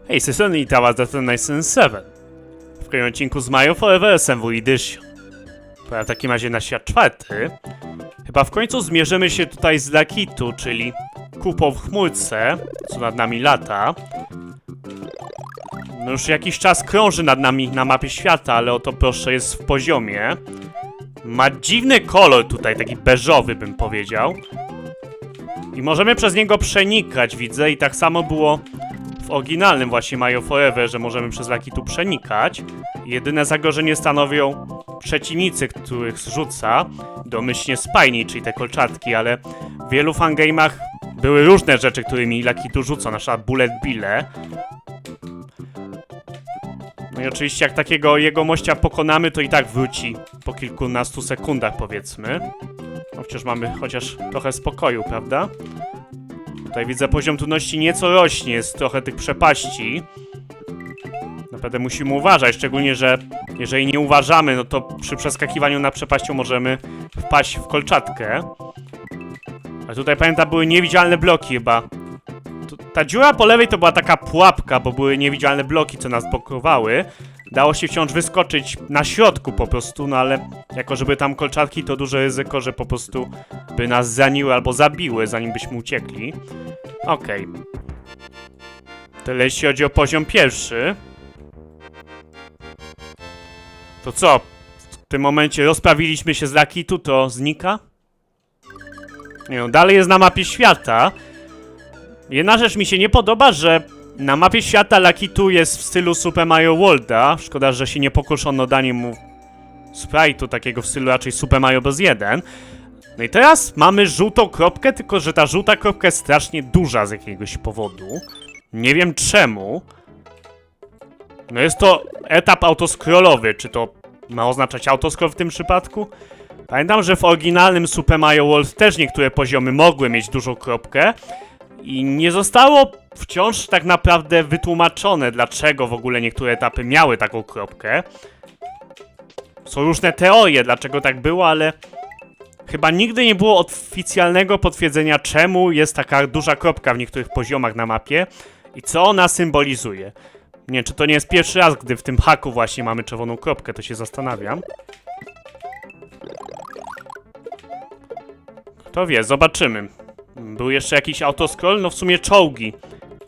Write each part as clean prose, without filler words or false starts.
Hej, z tej strony Itawa Detonation 7. W kolejnym odcinku z Mario Forever SMW Edition. W takim razie na świat czwarty. Chyba w końcu zmierzymy się tutaj z Lakitu, czyli kupą w chmurce, co nad nami lata. No już jakiś czas krąży nad nami na mapie świata, ale oto proszę jest w poziomie. Ma dziwny kolor tutaj, taki beżowy bym powiedział. I możemy przez niego przenikać, widzę, i tak samo było w oryginalnym właśnie Mario Forever, że możemy przez Lakitu przenikać. Jedyne zagrożenie stanowią przeciwnicy, których zrzuca, domyślnie Spiny, czyli te kolczatki, ale w wielu fangame'ach były różne rzeczy, którymi Lakitu rzuca, na przykład Bullet Bille. No i oczywiście jak takiego jegomościa pokonamy, to i tak wróci po kilkunastu sekundach, powiedzmy. No przecież mamy chociaż trochę spokoju, prawda? Tutaj widzę, poziom trudności nieco rośnie, jest trochę tych przepaści. Naprawdę musimy uważać, szczególnie, że jeżeli nie uważamy, no to przy przeskakiwaniu na przepaścią możemy wpaść w kolczatkę. A tutaj pamiętam, były niewidzialne bloki chyba. Ta dziura po lewej to była taka pułapka, bo były niewidzialne bloki, co nas blokowały. Dało się wciąż wyskoczyć na środku po prostu, no ale jako żeby tam kolczatki, to duże ryzyko, że po prostu by nas zraniły albo zabiły, zanim byśmy uciekli. Okej. Tyle jeśli chodzi o poziom pierwszy. To co? W tym momencie rozprawiliśmy się z Lakitu, to znika? Nie no, dalej jest na mapie świata. Jedna rzecz mi się nie podoba, że na mapie świata Lakitu jest w stylu Super Mario Worlda. Szkoda, że się nie pokuszono danie mu sprite'u takiego w stylu raczej Super Mario Bros. 1. No i teraz mamy żółtą kropkę, tylko że ta żółta kropka jest strasznie duża z jakiegoś powodu. Nie wiem czemu. No jest to etap autoscrollowy, czy to ma oznaczać autoscroll w tym przypadku? Pamiętam, że w oryginalnym Super Mario World też niektóre poziomy mogły mieć dużą kropkę i nie zostało wciąż tak naprawdę wytłumaczone, dlaczego w ogóle niektóre etapy miały taką kropkę. Są różne teorie, dlaczego tak było, ale chyba nigdy nie było oficjalnego potwierdzenia, czemu jest taka duża kropka w niektórych poziomach na mapie i co ona symbolizuje. Nie wiem, czy to nie jest pierwszy raz, gdy w tym haku właśnie mamy czerwoną kropkę, to się zastanawiam. Kto wie, zobaczymy. Był jeszcze jakiś autoscroll? No w sumie czołgi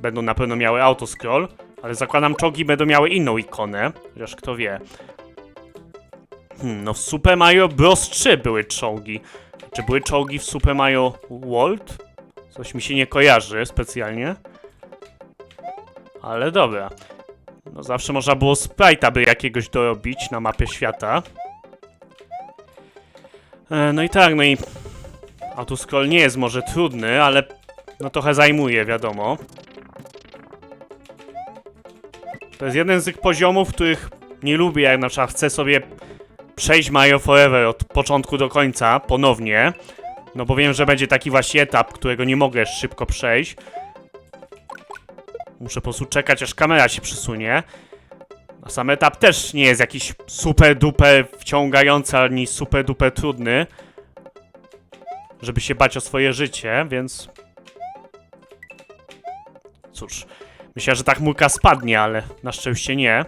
będą na pewno miały autoscroll, ale zakładam, czołgi będą miały inną ikonę, chociaż kto wie. No w Super Mario Bros. 3 były czołgi. Czy były czołgi w Super Mario World? Coś mi się nie kojarzy specjalnie. Ale dobra. No zawsze można było sprite'a by jakiegoś dorobić na mapie świata. No i tak, no i autoscroll nie jest może trudny, ale no trochę zajmuje, wiadomo. To jest jeden z tych poziomów, których nie lubię, jak na przykład chcę sobie przejść Mario Forever od początku do końca ponownie. No bo wiem, że będzie taki właśnie etap, którego nie mogę szybko przejść. Muszę po prostu czekać, aż kamera się przesunie. A sam etap też nie jest jakiś super duper wciągający, ani super duper trudny, żeby się bać o swoje życie, więc cóż, myślę, że ta chmurka spadnie, ale na szczęście nie.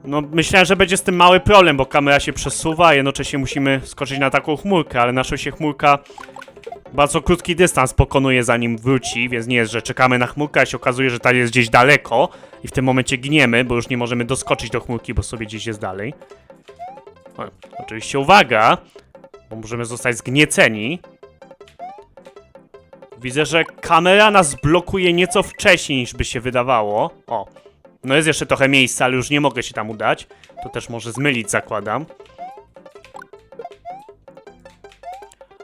No, myślałem, że będzie z tym mały problem, bo kamera się przesuwa, a jednocześnie musimy skoczyć na taką chmurkę, ale na szczęście chmurka bardzo krótki dystans pokonuje, zanim wróci, więc nie jest, że czekamy na chmurkę, a się okazuje, że ta jest gdzieś daleko i w tym momencie giniemy, bo już nie możemy doskoczyć do chmurki, bo sobie gdzieś jest dalej. O, oczywiście uwaga, bo możemy zostać zgnieceni. Widzę, że kamera nas blokuje nieco wcześniej, niż by się wydawało. O, no jest jeszcze trochę miejsca, ale już nie mogę się tam udać. To też może zmylić, zakładam.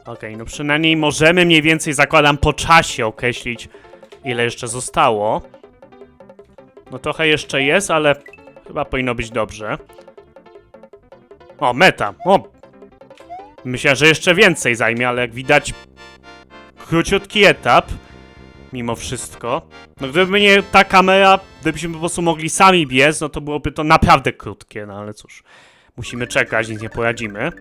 Okej, no przynajmniej możemy mniej więcej, zakładam, po czasie określić, ile jeszcze zostało. No trochę jeszcze jest, ale chyba powinno być dobrze. O, meta. O! Myślę, że jeszcze więcej zajmie, ale jak widać, króciutki etap. Mimo wszystko. No gdyby nie ta kamera, gdybyśmy po prostu mogli sami biec, no to byłoby to naprawdę krótkie, no ale cóż. Musimy czekać, nic nie poradzimy.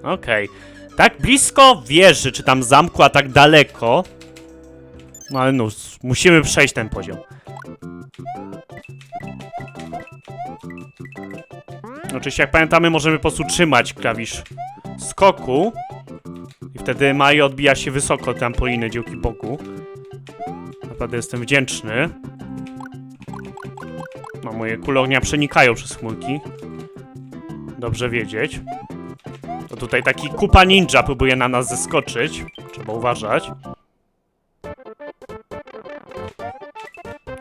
Okej. Tak blisko wieży, czy tam zamku, a tak daleko. No ale no, musimy przejść ten poziom. Oczywiście jak pamiętamy, możemy po prostu trzymać klawisz skoku. I wtedy Mario odbija się wysoko trampoliny, dzięki Bogu. Naprawdę jestem wdzięczny. No, moje kulognia przenikają przez chmurki. Dobrze wiedzieć. To tutaj taki Koopa Ninja próbuje na nas zeskoczyć. Trzeba uważać.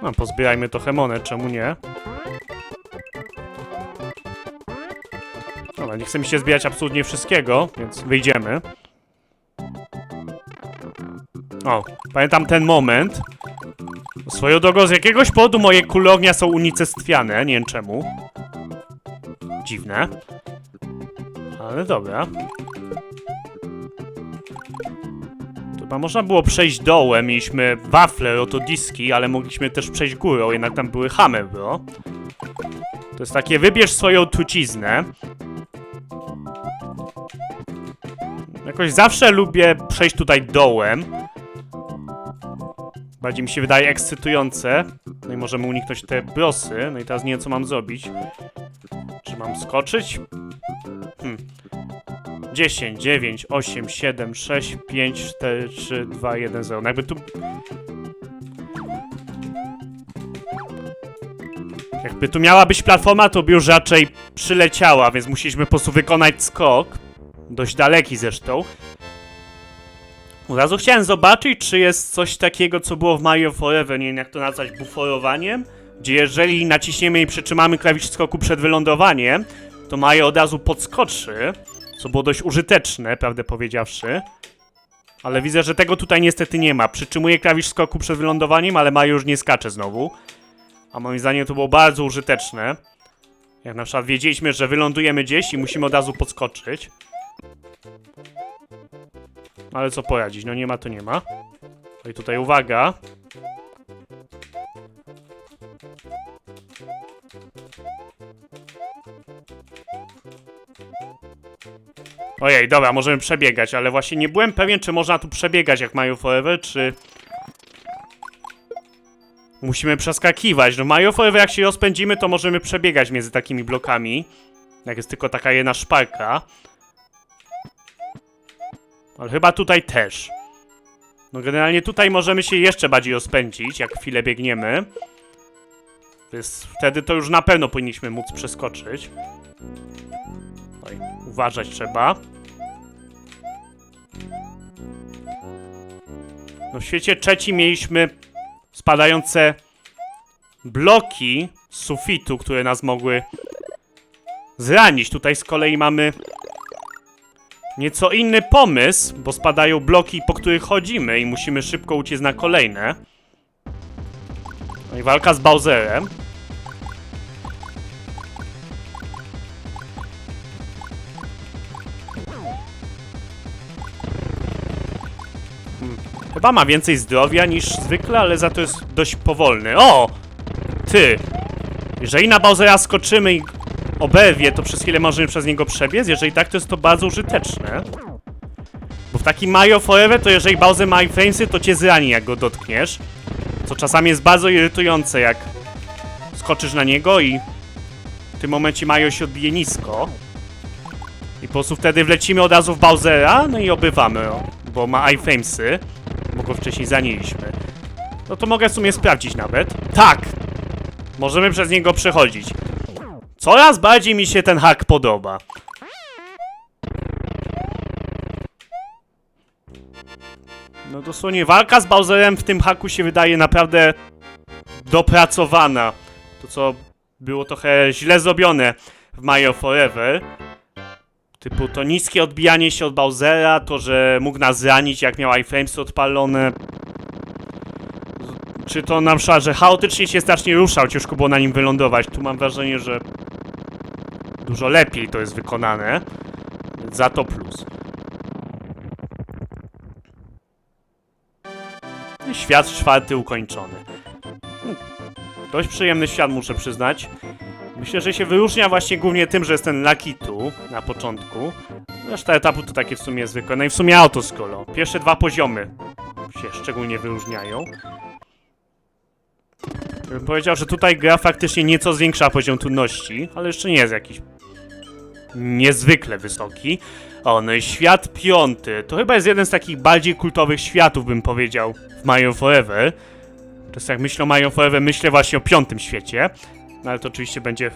No, pozbierajmy trochę monet, czemu nie? Dobra, nie chce mi się zbierać absolutnie wszystkiego, więc wyjdziemy. O, pamiętam ten moment. Swoją drogą, z jakiegoś powodu moje kulognia są unicestwiane, nie wiem czemu. Dziwne. Ale dobra. Chyba można było przejść dołem, mieliśmy wafle, rotodiski, ale mogliśmy też przejść górą, jednak tam były chamy, bro. To jest takie, wybierz swoją truciznę. Jakoś zawsze lubię przejść tutaj dołem. Bardziej mi się wydaje ekscytujące. No i możemy uniknąć te brosy. No i teraz nie wiem, co mam zrobić. Czy mam skoczyć? 10, 9, 8, 7, 6, 5, 4, 3, 2, 1, 0. No jakby tu... Jakby tu miała być platforma, to by już raczej przyleciała, więc musieliśmy po prostu wykonać skok. Dość daleki zresztą. Od razu chciałem zobaczyć, czy jest coś takiego, co było w Mario Forever, nie wiem jak to nazwać, buforowaniem, gdzie jeżeli naciśniemy i przytrzymamy klawisz skoku przed wylądowaniem, to Mario od razu podskoczy, co było dość użyteczne, prawdę powiedziawszy. Ale widzę, że tego tutaj niestety nie ma. Przytrzymuję klawisz skoku przed wylądowaniem, ale Mario już nie skacze znowu. A moim zdaniem to było bardzo użyteczne. Jak na przykład wiedzieliśmy, że wylądujemy gdzieś i musimy od razu podskoczyć. Ale co poradzić? No nie ma to nie ma. No i tutaj uwaga. Ojej, dobra, możemy przebiegać, ale właśnie nie byłem pewien, czy można tu przebiegać jak Mario Forever, czy... Musimy przeskakiwać. No Mario Forever jak się rozpędzimy, to możemy przebiegać między takimi blokami. Jak jest tylko taka jedna szparka. Ale chyba tutaj też. No generalnie tutaj możemy się jeszcze bardziej rozpędzić, jak chwilę biegniemy. Więc wtedy to już na pewno powinniśmy móc przeskoczyć. Oj, uważać trzeba. No w świecie trzecim mieliśmy spadające bloki z sufitu, które nas mogły zranić. Tutaj z kolei mamy nieco inny pomysł, bo spadają bloki, po których chodzimy i musimy szybko uciec na kolejne. No i walka z Bowserem. Chyba ma więcej zdrowia niż zwykle, ale za to jest dość powolny. O! Ty! Jeżeli na Bowsera skoczymy i oberwie, to przez chwilę możemy przez niego przebiec. Jeżeli tak, to jest to bardzo użyteczne. Bo w takim Mario Forever, to jeżeli Bowser ma iframesy, to cię zrani, jak go dotkniesz. Co czasami jest bardzo irytujące, jak skoczysz na niego i w tym momencie Mario się odbije nisko. I po prostu wtedy wlecimy od razu w Bowsera, no i obywamy, bo ma iframesy, bo go wcześniej zaniliśmy. No to mogę w sumie sprawdzić nawet. Tak! Możemy przez niego przechodzić. Coraz bardziej mi się ten hack podoba. No dosłownie walka z Bowserem w tym hacku się wydaje naprawdę dopracowana. To co było trochę źle zrobione w Mario Forever. Typu to niskie odbijanie się od Bowsera, to że mógł nas zranić jak miał iframesy odpalone. Czy to na przykład, że chaotycznie się strasznie ruszał, ciężko było na nim wylądować. Tu mam wrażenie, że dużo lepiej to jest wykonane. Więc za to plus. I świat czwarty ukończony. Dość przyjemny świat, muszę przyznać. Myślę, że się wyróżnia właśnie głównie tym, że jest ten Lucky Tu na początku. Reszta etapu to takie w sumie zwykłe. No i w sumie autoscroll. Pierwsze dwa poziomy się szczególnie wyróżniają. Bym powiedział, że tutaj gra faktycznie nieco zwiększa poziom trudności, ale jeszcze nie jest jakiś niezwykle wysoki. O, no i świat 5. To chyba jest jeden z takich bardziej kultowych światów, bym powiedział, w Mario Forever. To jest jak myślę o Mario Forever, myślę właśnie o 5. świecie. No ale to oczywiście będzie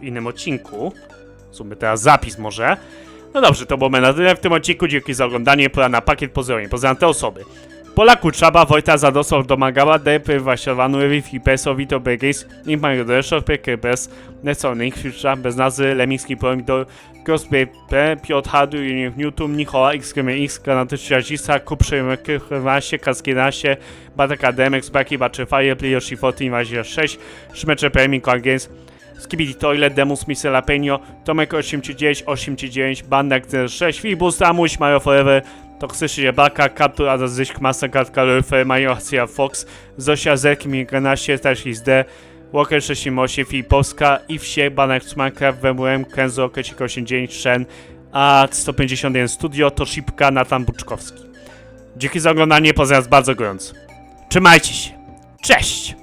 w innym odcinku. Zróbmy teraz zapis może. No dobrze, to było na tyle w tym odcinku. Dzięki za oglądanie. Pora na pakiet pozdrowień. Pozdrawiam te osoby. Polaku Czaba, Wojta Zadosław Domagała, DP Wasiowanu, Fipesowi to Begis, Impang Deszov, PKBS, Neconych, Fisza, bez nazwy, Lemicki Pomidor, Crossbp, Piotr Hadu, Newton, Nichola, X, Granaty Trzazisa, Kuprzy, Krwasie, Kaskinasie, Batek Ademex, Baki, Baczefire, Plioshi 14, 6, Szmecze PM, Games, Skibidi Toilet, Demus Misela Penio, Tomek 839, Bandak 06, Filbus, Amuś, Mario Forever, Toksyczny Baka, Kaptur, Adazysk, Massacre, Kalorfe, Majoracja Fox, Zosia Zek, Migranasie, Tashiz D, Walker 68, Filipowska, Iwsie, Banek Minecraft, WMM, Kenzo, Kecik 89, Shen, a 151 Studio, Toshipka, Natan Buczkowski. Dzięki za oglądanie, pozdrawiam bardzo gorąco. Trzymajcie się. Cześć!